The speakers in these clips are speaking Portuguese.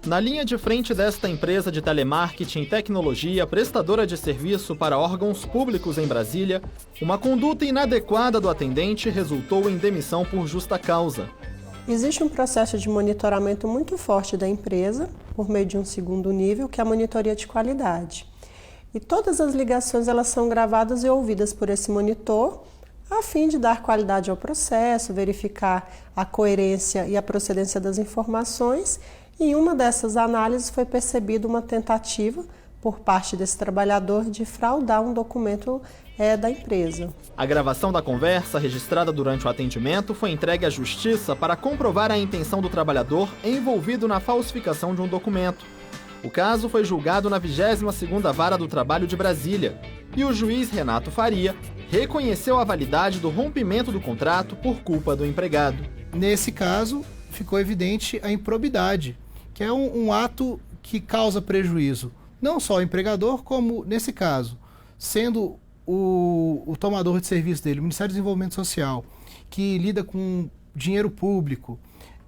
Na linha de frente desta empresa de telemarketing e tecnologia, prestadora de serviço para órgãos públicos em Brasília, uma conduta inadequada do atendente resultou em demissão por justa causa. Existe um processo de monitoramento muito forte da empresa, por meio de um segundo nível, que é a monitoria de qualidade. E todas as ligações elas são gravadas e ouvidas por esse monitor, a fim de dar qualidade ao processo, verificar a coerência e a procedência das informações. E em uma dessas análises foi percebida uma tentativa por parte desse trabalhador de fraudar um documento da empresa. A gravação da conversa, registrada durante o atendimento, foi entregue à Justiça para comprovar a intenção do trabalhador envolvido na falsificação de um documento. O caso foi julgado na 22ª Vara do Trabalho de Brasília e o juiz Renato Faria reconheceu a validade do rompimento do contrato por culpa do empregado. Nesse caso, ficou evidente a improbidade, que é um ato que causa prejuízo, não só ao empregador, como, nesse caso, sendo o tomador de serviço dele, o Ministério do Desenvolvimento Social, que lida com dinheiro público,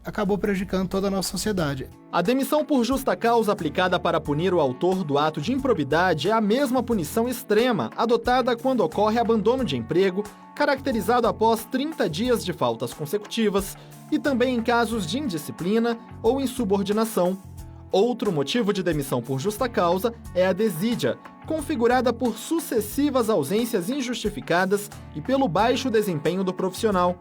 acabou prejudicando toda a nossa sociedade. A demissão por justa causa aplicada para punir o autor do ato de improbidade é a mesma punição extrema adotada quando ocorre abandono de emprego, caracterizado após 30 dias de faltas consecutivas, e também em casos de indisciplina ou insubordinação. Outro motivo de demissão por justa causa é a desídia, configurada por sucessivas ausências injustificadas e pelo baixo desempenho do profissional.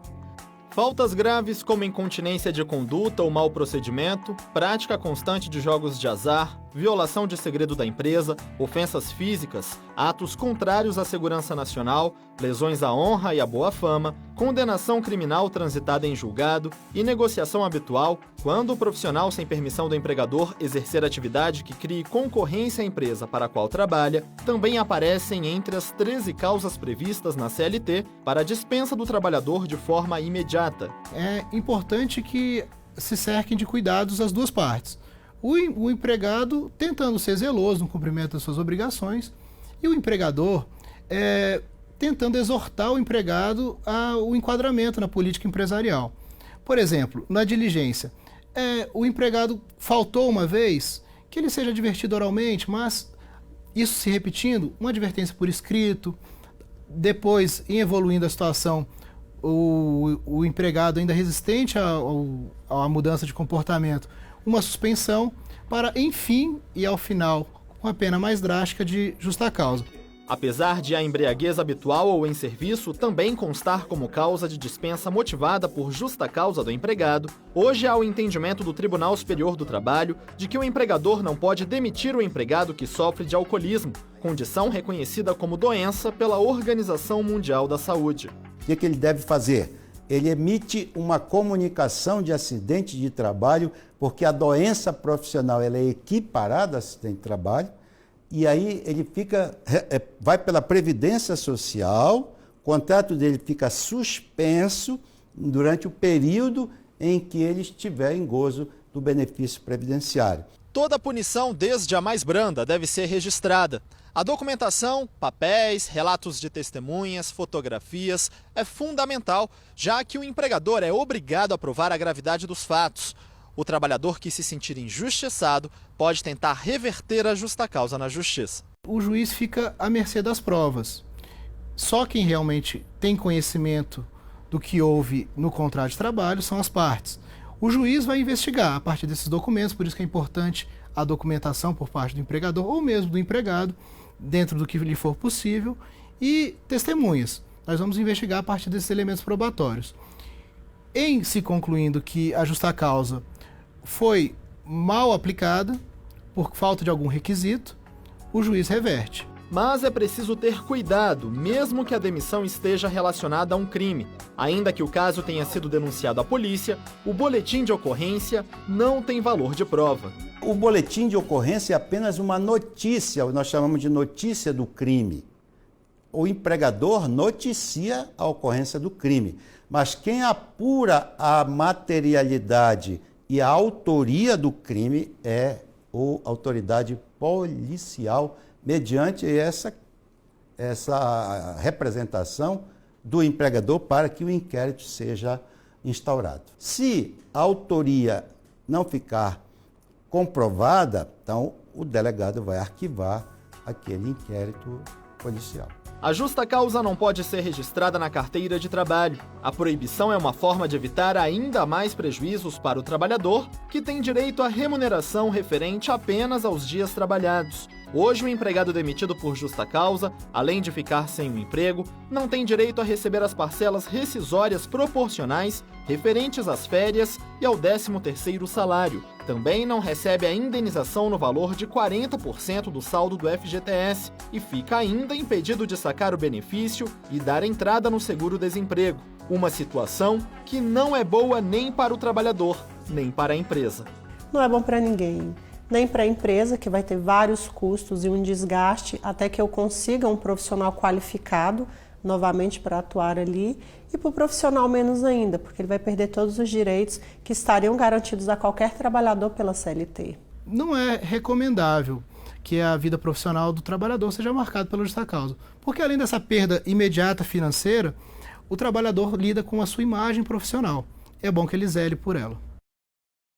Faltas graves como incontinência de conduta ou mau procedimento, prática constante de jogos de azar, violação de segredo da empresa, ofensas físicas, atos contrários à segurança nacional, lesões à honra e à boa fama, condenação criminal transitada em julgado e negociação habitual, quando o profissional sem permissão do empregador exercer atividade que crie concorrência à empresa para a qual trabalha, também aparecem entre as 13 causas previstas na CLT para a dispensa do trabalhador de forma imediata. É importante que se cerquem de cuidados as duas partes. O empregado tentando ser zeloso no cumprimento das suas obrigações e o empregador tentando exortar o empregado ao enquadramento na política empresarial. Por exemplo, na diligência, o empregado faltou uma vez, que ele seja advertido oralmente, mas isso se repetindo, uma advertência por escrito, depois, em evoluindo a situação, o empregado ainda resistente à mudança de comportamento, uma suspensão para, enfim, e ao final, com a pena mais drástica de justa causa. Apesar de a embriaguez habitual ou em serviço também constar como causa de dispensa motivada por justa causa do empregado, hoje há o entendimento do Tribunal Superior do Trabalho de que o empregador não pode demitir o empregado que sofre de alcoolismo, condição reconhecida como doença pela Organização Mundial da Saúde. O que ele deve fazer? Ele emite uma comunicação de acidente de trabalho, porque a doença profissional ela é equiparada a acidente de trabalho, e aí ele vai pela Previdência Social, o contrato dele fica suspenso durante o período em que ele estiver em gozo do benefício previdenciário. Toda punição, desde a mais branda, deve ser registrada. A documentação, papéis, relatos de testemunhas, fotografias, é fundamental, já que o empregador é obrigado a provar a gravidade dos fatos. O trabalhador que se sentir injustiçado pode tentar reverter a justa causa na justiça. O juiz fica à mercê das provas. Só quem realmente tem conhecimento do que houve no contrato de trabalho são as partes. O juiz vai investigar a partir desses documentos, por isso que é importante a documentação por parte do empregador ou mesmo do empregado, dentro do que lhe for possível, e testemunhas. Nós vamos investigar a partir desses elementos probatórios. Em se concluindo que a justa causa foi mal aplicada, por falta de algum requisito, o juiz reverte. Mas é preciso ter cuidado, mesmo que a demissão esteja relacionada a um crime. Ainda que o caso tenha sido denunciado à polícia, o boletim de ocorrência não tem valor de prova. O boletim de ocorrência é apenas uma notícia, nós chamamos de notícia do crime. O empregador noticia a ocorrência do crime, mas quem apura a materialidade e a autoria do crime é a autoridade policial, mediante essa representação do empregador para que o inquérito seja instaurado. Se a autoria não ficar comprovada, então o delegado vai arquivar aquele inquérito policial. A justa causa não pode ser registrada na carteira de trabalho. A proibição é uma forma de evitar ainda mais prejuízos para o trabalhador, que tem direito à remuneração referente apenas aos dias trabalhados. Hoje, o empregado demitido por justa causa, além de ficar sem o emprego, não tem direito a receber as parcelas rescisórias proporcionais referentes às férias e ao 13º salário. Também não recebe a indenização no valor de 40% do saldo do FGTS e fica ainda impedido de sacar o benefício e dar entrada no seguro-desemprego. Uma situação que não é boa nem para o trabalhador, nem para a empresa. Não é bom para ninguém. Nem para a empresa, que vai ter vários custos e um desgaste até que eu consiga um profissional qualificado novamente para atuar ali, e para o profissional menos ainda, porque ele vai perder todos os direitos que estariam garantidos a qualquer trabalhador pela CLT. Não é recomendável que a vida profissional do trabalhador seja marcada pela justa causa, porque além dessa perda imediata financeira, o trabalhador lida com a sua imagem profissional. É bom que ele zele por ela.